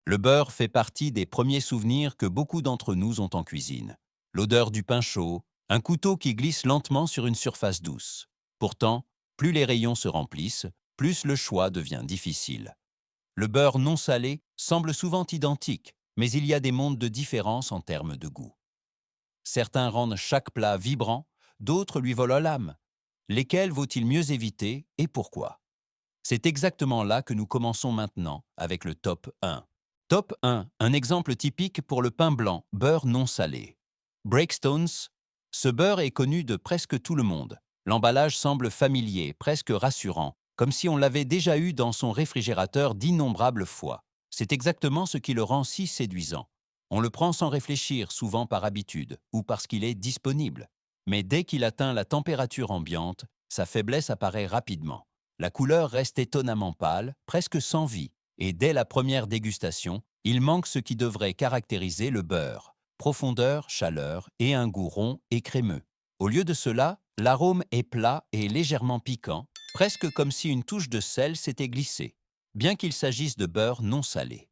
Le beurre fait partie des premiers souvenirs que beaucoup d'entre nous ont en cuisine. L'odeur du pain chaud, un couteau qui glisse lentement sur une surface douce. Pourtant, plus les rayons se remplissent, plus le choix devient difficile. Le beurre non salé semble souvent identique, mais il y a des mondes de différence en termes de goût. Certains rendent chaque plat vibrant, d'autres lui volent l'âme. Lesquels vaut-il mieux éviter et pourquoi? C'est exactement là que nous commençons maintenant avec le top 1. Top 1, un exemple typique pour le pain blanc, beurre non salé. Breakstones, ce beurre est connu de presque tout le monde. L'emballage semble familier, presque rassurant, comme si on l'avait déjà eu dans son réfrigérateur d'innombrables fois. C'est exactement ce qui le rend si séduisant. On le prend sans réfléchir, souvent par habitude, ou parce qu'il est disponible. Mais dès qu'il atteint la température ambiante, sa faiblesse apparaît rapidement. La couleur reste étonnamment pâle, presque sans vie, et dès la première dégustation, il manque ce qui devrait caractériser le beurre: profondeur, chaleur et un goût rond et crémeux. Au lieu de cela, l'arôme est plat et légèrement piquant, presque comme si une touche de sel s'était glissée, bien qu'il s'agisse de beurre non salé.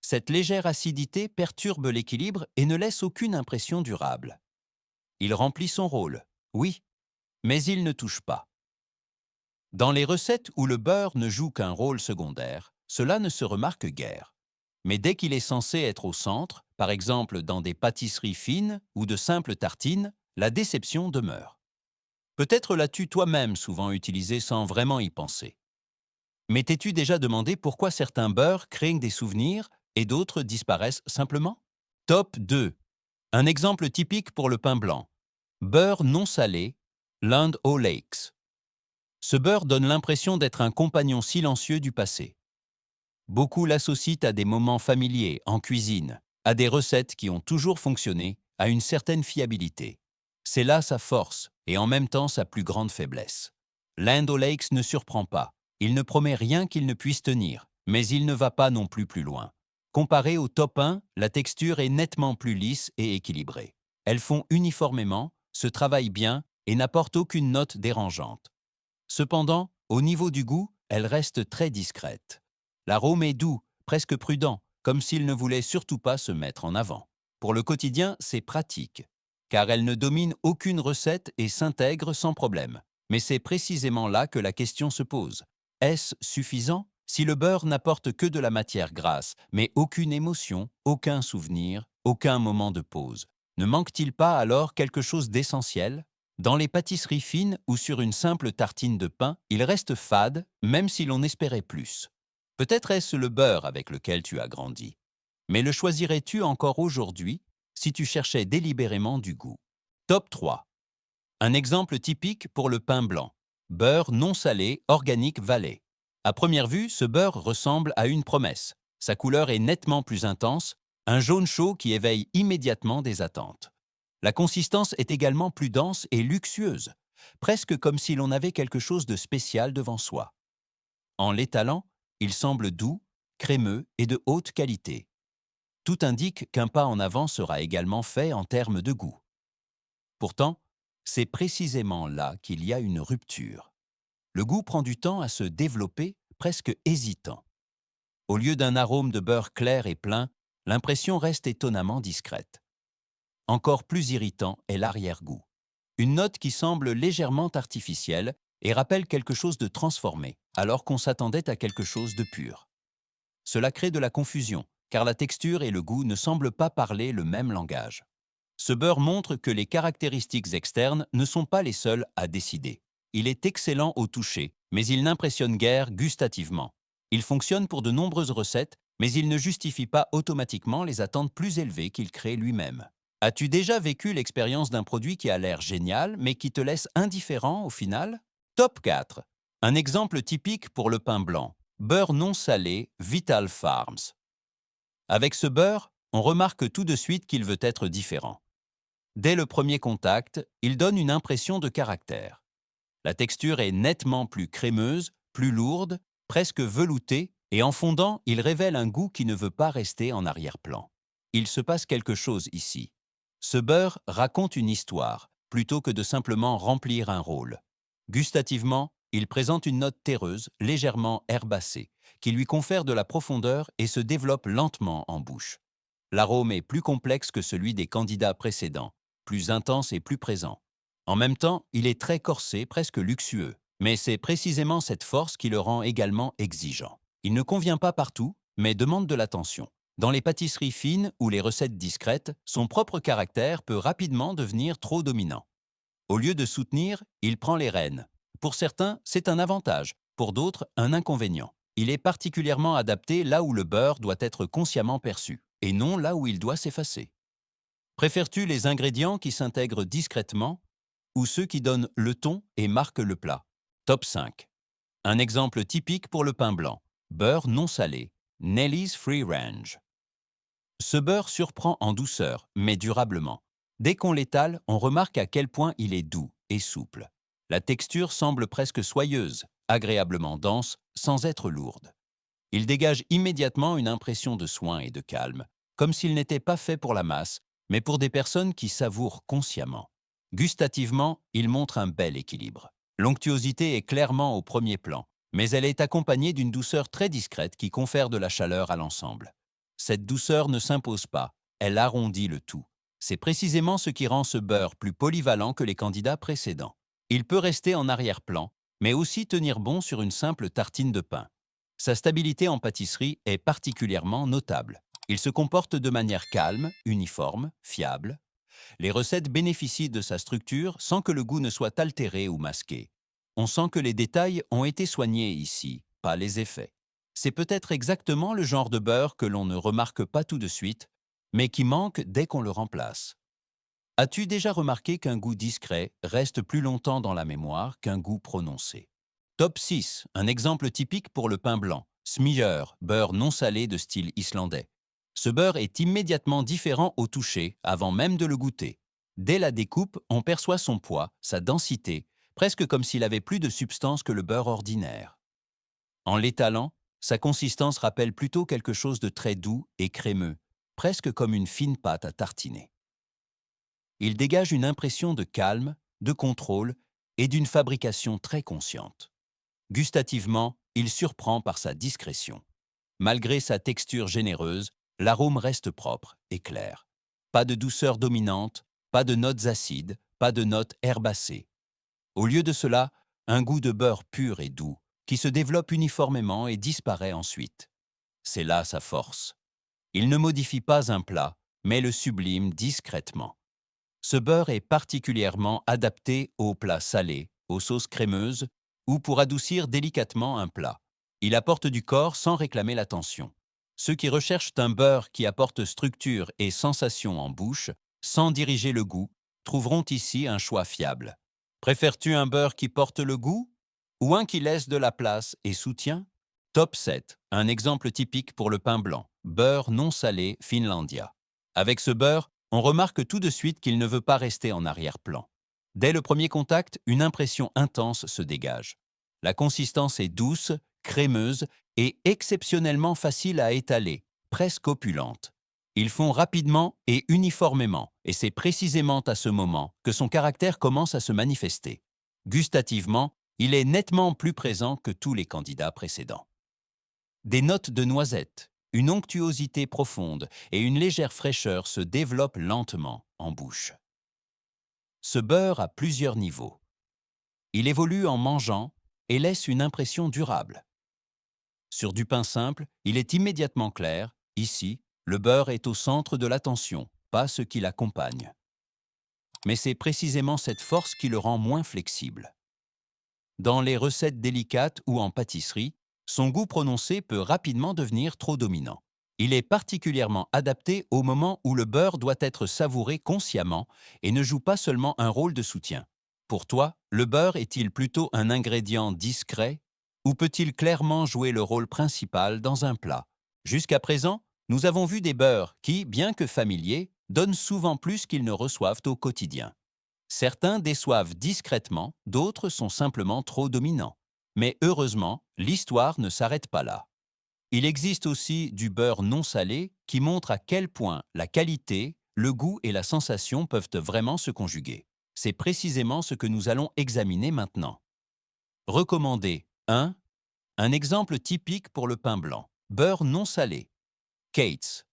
Cette légère acidité perturbe l'équilibre et ne laisse aucune impression durable. Il remplit son rôle, oui, mais il ne touche pas. Dans les recettes où le beurre ne joue qu'un rôle secondaire, cela ne se remarque guère. Mais dès qu'il est censé être au centre, par exemple dans des pâtisseries fines ou de simples tartines, la déception demeure. Peut-être l'as-tu toi-même souvent utilisé sans vraiment y penser. Mais t'es-tu déjà demandé pourquoi certains beurres créent des souvenirs et d'autres disparaissent simplement? Top 2. Un exemple typique pour le pain blanc. Beurre non salé, Land O'Lakes. Ce beurre donne l'impression d'être un compagnon silencieux du passé. Beaucoup l'associent à des moments familiers, en cuisine, à des recettes qui ont toujours fonctionné, à une certaine fiabilité. C'est là sa force et en même temps sa plus grande faiblesse. Land O'Lakes ne surprend pas. Il ne promet rien qu'il ne puisse tenir, mais il ne va pas non plus loin. Comparé au top 1, la texture est nettement plus lisse et équilibrée. Elles font uniformément, se travaillent bien et n'apportent aucune note dérangeante. Cependant, au niveau du goût, elle reste très discrète. L'arôme est doux, presque prudent, comme s'il ne voulait surtout pas se mettre en avant. Pour le quotidien, c'est pratique, car elle ne domine aucune recette et s'intègre sans problème. Mais c'est précisément là que la question se pose. Est-ce suffisant si le beurre n'apporte que de la matière grasse, mais aucune émotion, aucun souvenir, aucun moment de pause? Ne manque-t-il pas alors quelque chose d'essentiel? Dans les pâtisseries fines ou sur une simple tartine de pain, il reste fade, même si l'on espérait plus. Peut-être est-ce le beurre avec lequel tu as grandi. Mais le choisirais-tu encore aujourd'hui si tu cherchais délibérément du goût? Top 3. Un exemple typique pour le pain blanc. Beurre non salé, organique Valley. À première vue, ce beurre ressemble à une promesse. Sa couleur est nettement plus intense, un jaune chaud qui éveille immédiatement des attentes. La consistance est également plus dense et luxueuse, presque comme si l'on avait quelque chose de spécial devant soi. En l'étalant, il semble doux, crémeux et de haute qualité. Tout indique qu'un pas en avant sera également fait en termes de goût. Pourtant, c'est précisément là qu'il y a une rupture. Le goût prend du temps à se développer, presque hésitant. Au lieu d'un arôme de beurre clair et plein, l'impression reste étonnamment discrète. Encore plus irritant est l'arrière-goût. Une note qui semble légèrement artificielle et rappelle quelque chose de transformé, alors qu'on s'attendait à quelque chose de pur. Cela crée de la confusion, car la texture et le goût ne semblent pas parler le même langage. Ce beurre montre que les caractéristiques externes ne sont pas les seules à décider. Il est excellent au toucher, mais il n'impressionne guère gustativement. Il fonctionne pour de nombreuses recettes, mais il ne justifie pas automatiquement les attentes plus élevées qu'il crée lui-même. As-tu déjà vécu l'expérience d'un produit qui a l'air génial, mais qui te laisse indifférent au final? Top 4. Un exemple typique pour le pain blanc. Beurre non salé, Vital Farms. Avec ce beurre, on remarque tout de suite qu'il veut être différent. Dès le premier contact, il donne une impression de caractère. La texture est nettement plus crémeuse, plus lourde, presque veloutée, et en fondant, il révèle un goût qui ne veut pas rester en arrière-plan. Il se passe quelque chose ici. Ce beurre raconte une histoire, plutôt que de simplement remplir un rôle. Gustativement, il présente une note terreuse, légèrement herbacée, qui lui confère de la profondeur et se développe lentement en bouche. L'arôme est plus complexe que celui des candidats précédents, plus intense et plus présent. En même temps, il est très corsé, presque luxueux. Mais c'est précisément cette force qui le rend également exigeant. Il ne convient pas partout, mais demande de l'attention. Dans les pâtisseries fines ou les recettes discrètes, son propre caractère peut rapidement devenir trop dominant. Au lieu de soutenir, il prend les rênes. Pour certains, c'est un avantage, pour d'autres, un inconvénient. Il est particulièrement adapté là où le beurre doit être consciemment perçu, et non là où il doit s'effacer. Préfères-tu les ingrédients qui s'intègrent discrètement ou ceux qui donnent le ton et marquent le plat? Top 5. Un exemple typique pour le pain blanc. Beurre non salé. Nelly's Free Range. Ce beurre surprend en douceur, mais durablement. Dès qu'on l'étale, on remarque à quel point il est doux et souple. La texture semble presque soyeuse, agréablement dense, sans être lourde. Il dégage immédiatement une impression de soin et de calme, comme s'il n'était pas fait pour la masse, mais pour des personnes qui savourent consciemment. Gustativement, il montre un bel équilibre. L'onctuosité est clairement au premier plan, mais elle est accompagnée d'une douceur très discrète qui confère de la chaleur à l'ensemble. Cette douceur ne s'impose pas, elle arrondit le tout. C'est précisément ce qui rend ce beurre plus polyvalent que les candidats précédents. Il peut rester en arrière-plan, mais aussi tenir bon sur une simple tartine de pain. Sa stabilité en pâtisserie est particulièrement notable. Il se comporte de manière calme, uniforme, fiable. Les recettes bénéficient de sa structure sans que le goût ne soit altéré ou masqué. On sent que les détails ont été soignés ici, pas les effets. C'est peut-être exactement le genre de beurre que l'on ne remarque pas tout de suite, mais qui manque dès qu'on le remplace. As-tu déjà remarqué qu'un goût discret reste plus longtemps dans la mémoire qu'un goût prononcé? Top 6, un exemple typique pour le pain blanc. Smyr, beurre non salé de style islandais. Ce beurre est immédiatement différent au toucher, avant même de le goûter. Dès la découpe, on perçoit son poids, sa densité, presque comme s'il avait plus de substance que le beurre ordinaire. En l'étalant, sa consistance rappelle plutôt quelque chose de très doux et crémeux, presque comme une fine pâte à tartiner. Il dégage une impression de calme, de contrôle et d'une fabrication très consciente. Gustativement, il surprend par sa discrétion. Malgré sa texture généreuse, l'arôme reste propre et clair. Pas de douceur dominante, pas de notes acides, pas de notes herbacées. Au lieu de cela, un goût de beurre pur et doux, qui se développe uniformément et disparaît ensuite. C'est là sa force. Il ne modifie pas un plat, mais le sublime discrètement. Ce beurre est particulièrement adapté aux plats salés, aux sauces crémeuses ou pour adoucir délicatement un plat. Il apporte du corps sans réclamer l'attention. Ceux qui recherchent un beurre qui apporte structure et sensation en bouche, sans diriger le goût, trouveront ici un choix fiable. Préfères-tu un beurre qui porte le goût ou un qui laisse de la place et soutient? Top 7, un exemple typique pour le pain blanc, beurre non salé Finlandia. Avec ce beurre, on remarque tout de suite qu'il ne veut pas rester en arrière-plan. Dès le premier contact, une impression intense se dégage. La consistance est douce, crémeuse et exceptionnellement facile à étaler, presque opulente. Ils font rapidement et uniformément, et c'est précisément à ce moment que son caractère commence à se manifester. Gustativement, il est nettement plus présent que tous les candidats précédents. Des notes de noisette, une onctuosité profonde et une légère fraîcheur se développent lentement en bouche. Ce beurre a plusieurs niveaux. Il évolue en mangeant et laisse une impression durable. Sur du pain simple, il est immédiatement clair. Ici, le beurre est au centre de l'attention, pas ce qui l'accompagne. Mais c'est précisément cette force qui le rend moins flexible. Dans les recettes délicates ou en pâtisserie, son goût prononcé peut rapidement devenir trop dominant. Il est particulièrement adapté au moment où le beurre doit être savouré consciemment et ne joue pas seulement un rôle de soutien. Pour toi, le beurre est-il plutôt un ingrédient discret ou peut-il clairement jouer le rôle principal dans un plat? Jusqu'à présent, nous avons vu des beurres qui, bien que familiers, donnent souvent plus qu'ils ne reçoivent au quotidien. Certains déçoivent discrètement, d'autres sont simplement trop dominants. Mais heureusement, l'histoire ne s'arrête pas là. Il existe aussi du beurre non salé qui montre à quel point la qualité, le goût et la sensation peuvent vraiment se conjuguer. C'est précisément ce que nous allons examiner maintenant. Recommandé 1. Un exemple typique pour le pain blanc. Beurre non salé. Cates.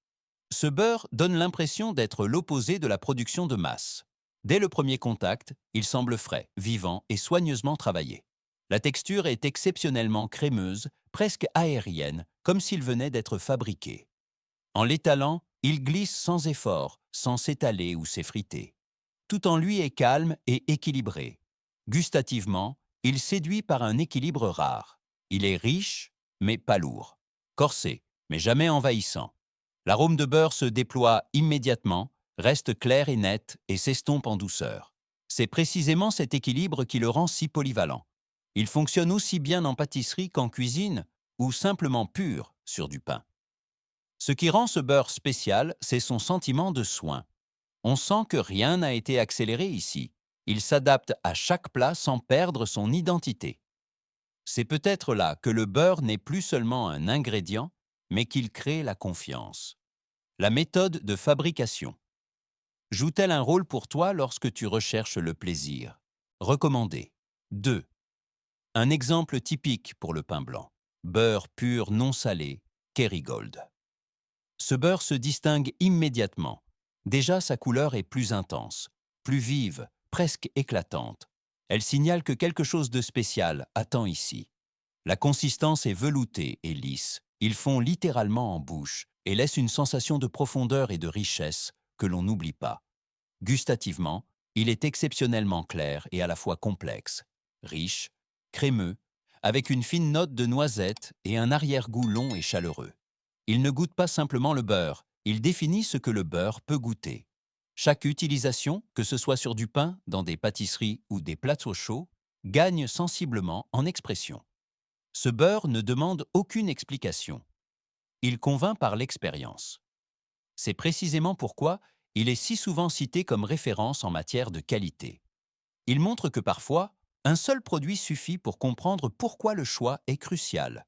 Ce beurre donne l'impression d'être l'opposé de la production de masse. Dès le premier contact, il semble frais, vivant et soigneusement travaillé. La texture est exceptionnellement crémeuse, presque aérienne, comme s'il venait d'être fabriqué. En l'étalant, il glisse sans effort, sans s'étaler ou s'effriter. Tout en lui est calme et équilibré. Gustativement, il séduit par un équilibre rare. Il est riche, mais pas lourd. Corsé, mais jamais envahissant. L'arôme de beurre se déploie immédiatement, reste clair et net et s'estompe en douceur. C'est précisément cet équilibre qui le rend si polyvalent. Il fonctionne aussi bien en pâtisserie qu'en cuisine, ou simplement pur sur du pain. Ce qui rend ce beurre spécial, c'est son sentiment de soin. On sent que rien n'a été accéléré ici. Il s'adapte à chaque plat sans perdre son identité. C'est peut-être là que le beurre n'est plus seulement un ingrédient, mais qu'il crée la confiance. La méthode de fabrication. Joue-t-elle un rôle pour toi lorsque tu recherches le plaisir? Recommandé. 2. Un exemple typique pour le pain blanc. Beurre pur non salé, Kerrygold. Ce beurre se distingue immédiatement. Déjà, sa couleur est plus intense, plus vive, presque éclatante. Elle signale que quelque chose de spécial attend ici. La consistance est veloutée et lisse. Ils fond littéralement en bouche et laissent une sensation de profondeur et de richesse que l'on n'oublie pas. Gustativement, il est exceptionnellement clair et à la fois complexe, riche, crémeux, avec une fine note de noisette et un arrière-goût long et chaleureux. Il ne goûte pas simplement le beurre, il définit ce que le beurre peut goûter. Chaque utilisation, que ce soit sur du pain, dans des pâtisseries ou des plateaux chauds, gagne sensiblement en expression. Ce beurre ne demande aucune explication. Il convainc par l'expérience. C'est précisément pourquoi il est si souvent cité comme référence en matière de qualité. Il montre que parfois, un seul produit suffit pour comprendre pourquoi le choix est crucial.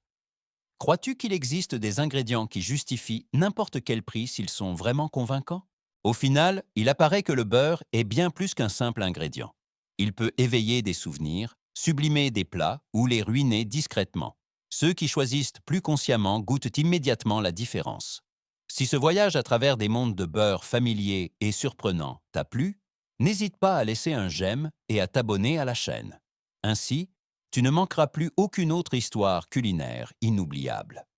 Crois-tu qu'il existe des ingrédients qui justifient n'importe quel prix s'ils sont vraiment convaincants? Au final, il apparaît que le beurre est bien plus qu'un simple ingrédient. Il peut éveiller des souvenirs, sublimer des plats ou les ruiner discrètement. Ceux qui choisissent plus consciemment goûtent immédiatement la différence. Si ce voyage à travers des mondes de beurre familiers et surprenants t'a plu, n'hésite pas à laisser un j'aime et à t'abonner à la chaîne. Ainsi, tu ne manqueras plus aucune autre histoire culinaire inoubliable.